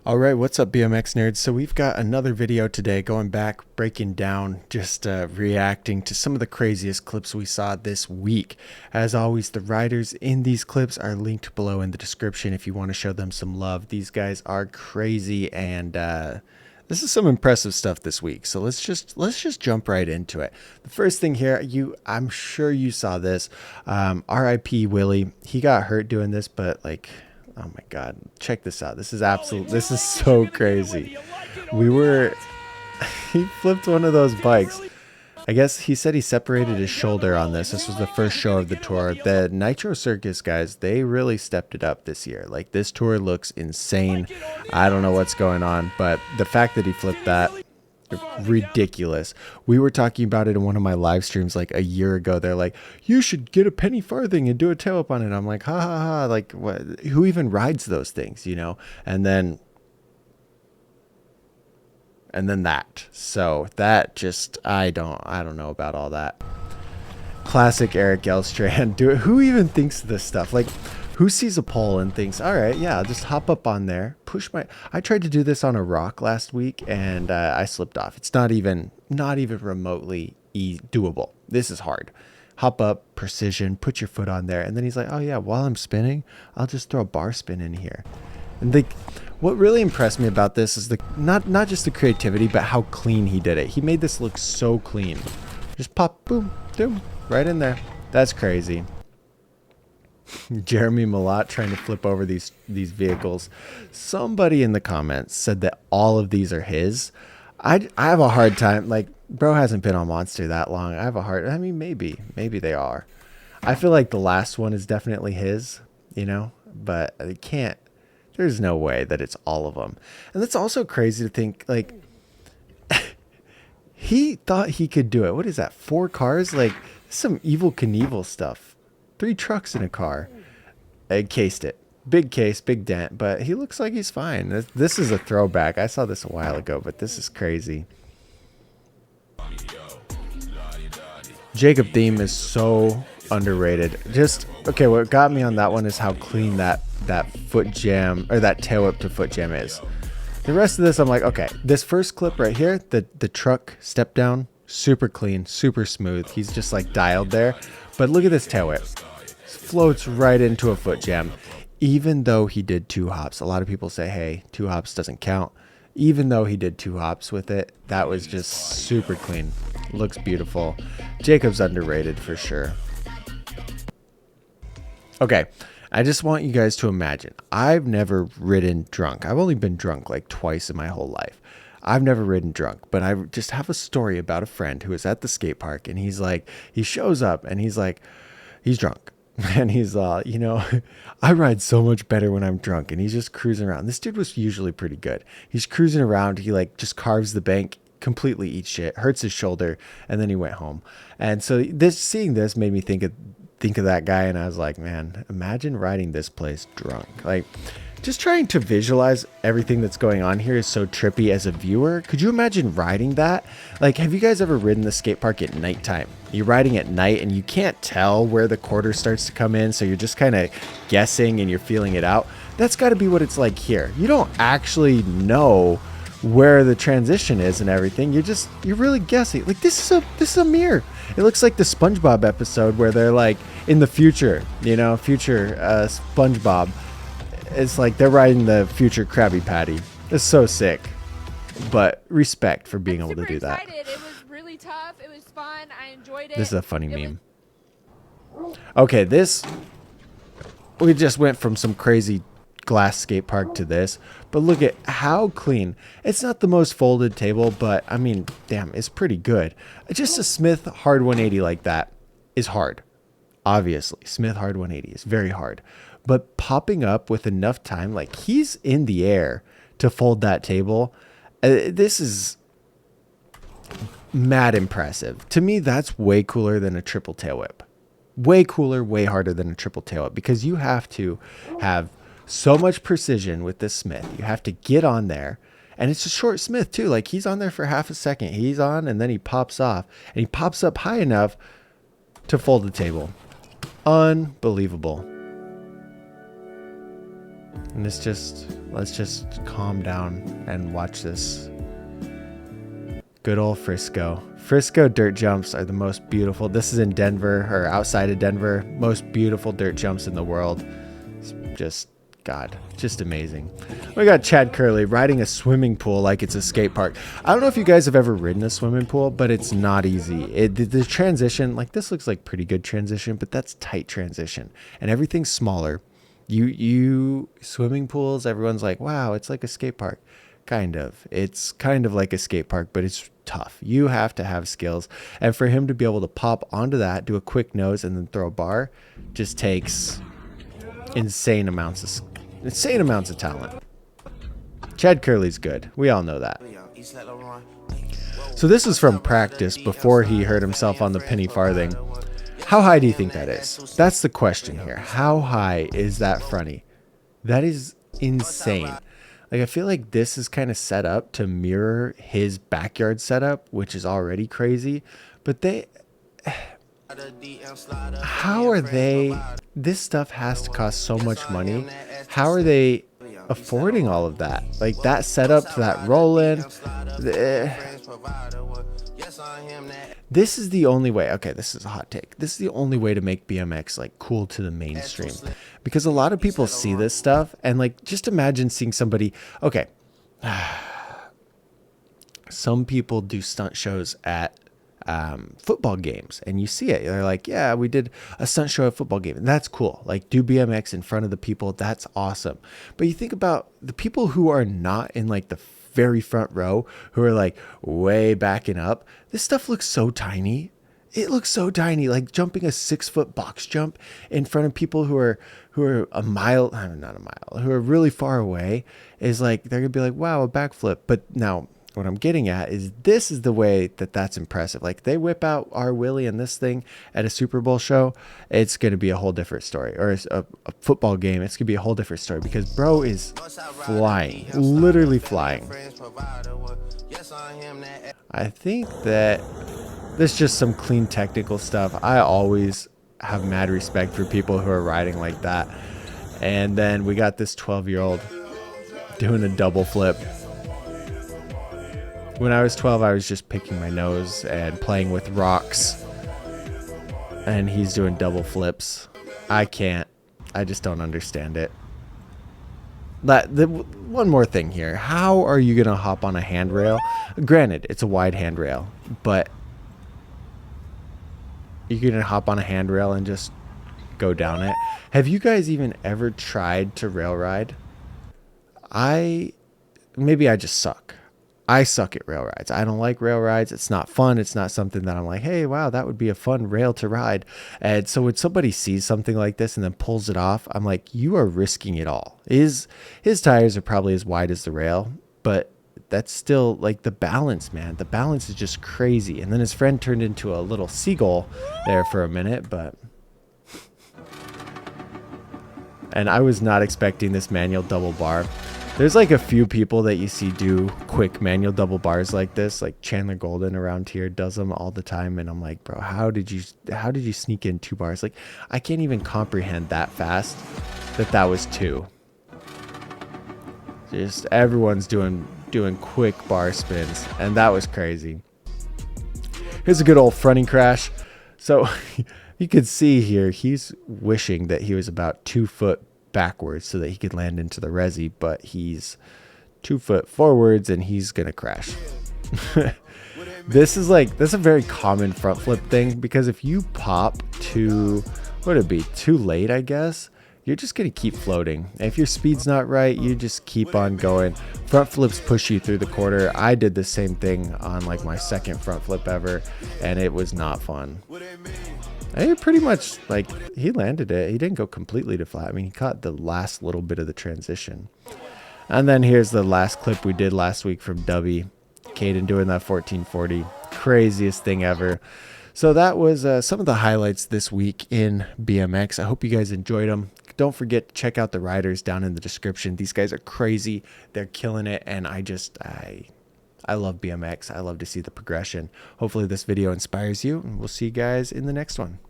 All right, what's up, BMX nerds? So we've got another video today going back, breaking down, just reacting to some of the craziest clips we saw this week. As always, the riders in these clips are linked below in the description if you want to show them some love. These guys are crazy, and this is some impressive stuff this week. So let's just jump right into it. The first thing here, I'm sure you saw this. R.I.P. Willie. He got hurt doing this, but like, oh my God, check this out. This is so crazy. He flipped one of those bikes. I guess he said he separated his shoulder on this. This was the first show of the tour. The Nitro Circus guys, they really stepped it up this year. Like, this tour looks insane. I don't know what's going on, but the fact that he flipped that, ridiculous. We were talking about it in one of my live streams like a year ago. They're like, you should get a penny farthing and do a tail up on it. I'm like, ha ha ha, like, what, who even rides those things, you know? And then that. So that just, I don't know about all that. Classic Eric Elstrand. Who even thinks of this stuff? Like, who sees a pole and thinks, all right, yeah, I'll just hop up on there, I tried to do this on a rock last week, and I slipped off. It's not even remotely doable. This is hard. Hop up, precision, put your foot on there. And then he's like, oh yeah, while I'm spinning, I'll just throw a bar spin in here. And what really impressed me about this is not just the creativity, but how clean he did it. He made this look so clean. Just pop, boom, boom, right in there. That's crazy. Jeremy Malott trying to flip over these vehicles. Somebody in the comments said that all of these are his. I have a hard time. Like, bro hasn't been on Monster that long. I mean, maybe they are. I feel like the last one is definitely his, you know, but it can't. There's no way that it's all of them. And that's also crazy to think, like, he thought he could do it. What is that? 4 cars? Like, some Evel Knievel stuff. 3 trucks in a car. I cased it. Big case, big dent, but he looks like he's fine. This is a throwback. I saw this a while ago, but this is crazy. Jacob Thiem is so underrated. Okay, what got me on that one is how clean that foot jam, or that tail whip to foot jam is. The rest of this, I'm like, okay, this first clip right here, the truck step down, super clean, super smooth. He's just like dialed there. But look at this tail whip. Floats right into a foot jam. Even though he did 2 hops. A lot of people say, hey, 2 hops doesn't count. Even though he did 2 hops with it, that was just super clean. Looks beautiful. Jacob's underrated for sure. Okay, I just want you guys to imagine. I've never ridden drunk. I've only been drunk like twice in my whole life. I've never ridden drunk, but I just have a story about a friend who was at the skate park, and he's like, he shows up and he's like, he's drunk. And he's, you know, I ride so much better when I'm drunk. And he's just cruising around. This dude was usually pretty good. He's cruising around. He like just carves the bank, completely eats shit, hurts his shoulder, and then he went home. And so seeing this made me think of that guy. And I was like, man, imagine riding this place drunk. Like, just trying to visualize everything that's going on here is so trippy as a viewer. Could you imagine riding that? Like, have you guys ever ridden the skate park at nighttime? You're riding at night and you can't tell where the quarter starts to come in, so you're just kind of guessing and you're feeling it out. That's got to be what it's like here. You don't actually know where the transition is and everything. You're really guessing. Like, this is a mirror. It looks like the SpongeBob episode where they're like in the future, you know, SpongeBob. It's like they're riding the future Krabby Patty. It's so sick. But respect for being able to do that. It was really tough. It was fun. I enjoyed it. This is a funny meme. Okay, we just went from some crazy glass skate park to this. But look at how clean. It's not the most folded table, but I mean, damn, it's pretty good. Just a Smith hard 180 like that is hard. Obviously, Smith hard 180 is very hard. But popping up with enough time, like he's in the air to fold that table. This is mad impressive. To me, that's way cooler than a triple tail whip. Way cooler, way harder than a triple tail whip, because you have to have so much precision with this Smith. You have to get on there. And it's a short Smith too. Like, he's on there for half a second. He's on and then he pops off. And he pops up high enough to fold the table. Unbelievable. And let's just calm down and watch this. Good old Frisco. Frisco dirt jumps are the most beautiful. This is in Denver, or outside of Denver. Most beautiful dirt jumps in the world. It's just, God, just amazing. We got Chad Curley riding a swimming pool like it's a skate park. I don't know if you guys have ever ridden a swimming pool, but it's not easy. The transition, like this looks like pretty good transition, but that's tight transition. And everything's smaller. You swimming pools, everyone's like, wow, it's like a skate park. Kind of. It's kind of like a skate park, but it's tough. You have to have skills. And for him to be able to pop onto that, do a quick nose, and then throw a bar just takes insane amounts of talent. Chad Curley's good. We all know that. So this is from practice before he hurt himself on the penny farthing. How high do you think that is? That's the question here. How high is that fronty? That is insane. Like, I feel like this is kind of set up to mirror his backyard setup, which is already crazy. But how are they, this stuff has to cost so much money. How are they affording all of that? Like, that setup to that roll-in. This is the only way. Okay, this is a hot take. This is the only way to make BMX like cool to the mainstream, because a lot of people see this stuff and like, just imagine seeing somebody. Okay, some people do stunt shows at football games, and you see it. They're like, yeah, we did a stunt show at a football game, and that's cool. Like, do BMX in front of the people. That's awesome. But you think about the people who are not in like the very front row, who are like way backing up. This stuff looks so tiny. It looks so tiny, like jumping a 6-foot box jump in front of people who are a mile, not a mile, who are really far away, is like, they're gonna be like, wow, a backflip. But now what I'm getting at is, this is the way that's impressive. Like, they whip out our Willie and this thing at a Super Bowl show, it's going to be a whole different story. Or a football game, it's going to be a whole different story, because bro is flying, literally flying. I think that this is just some clean technical stuff. I always have mad respect for people who are riding like that. And then we got this 12-year-old doing a double flip. When I was 12, I was just picking my nose and playing with rocks. And he's doing double flips. I can't. I just don't understand it. One more thing here. How are you going to hop on a handrail? Granted, it's a wide handrail, but you're going to hop on a handrail and just go down it. Have you guys even ever tried to rail ride? Maybe I just suck. I suck at rail rides. I don't like rail rides. It's not fun. It's not something that I'm like, hey, wow, that would be a fun rail to ride. And so when somebody sees something like this and then pulls it off, I'm like, you are risking it all. His tires are probably as wide as the rail, but that's still like the balance, man. The balance is just crazy. And then his friend turned into a little seagull there for a minute, but... And I was not expecting this manual double bar. There's like a few people that you see do quick manual double bars like this, like Chandler Golden around here does them all the time. And I'm like, bro, how did you sneak in 2 bars? Like, I can't even comprehend that fast that was 2. Just everyone's doing quick bar spins, and that was crazy. Here's a good old fronting crash. So you could see here, he's wishing that he was about 2 foot backwards so that he could land into the resi, but he's 2 foot forwards and he's gonna crash. That's a very common front flip thing, because if you pop too late, I guess, you're just gonna keep floating. If your speed's not right, you just keep on going. Front flips push you through the quarter. I did the same thing on like my second front flip ever, and it was not fun. He pretty much, like, he landed it. He didn't go completely to flat. I mean, he caught the last little bit of the transition. And then here's the last clip we did last week from Dubby. Caden doing that 1440. Craziest thing ever. So that was some of the highlights this week in BMX. I hope you guys enjoyed them. Don't forget to check out the riders down in the description. These guys are crazy. They're killing it. And I love BMX. I love to see the progression. Hopefully this video inspires you, and we'll see you guys in the next one.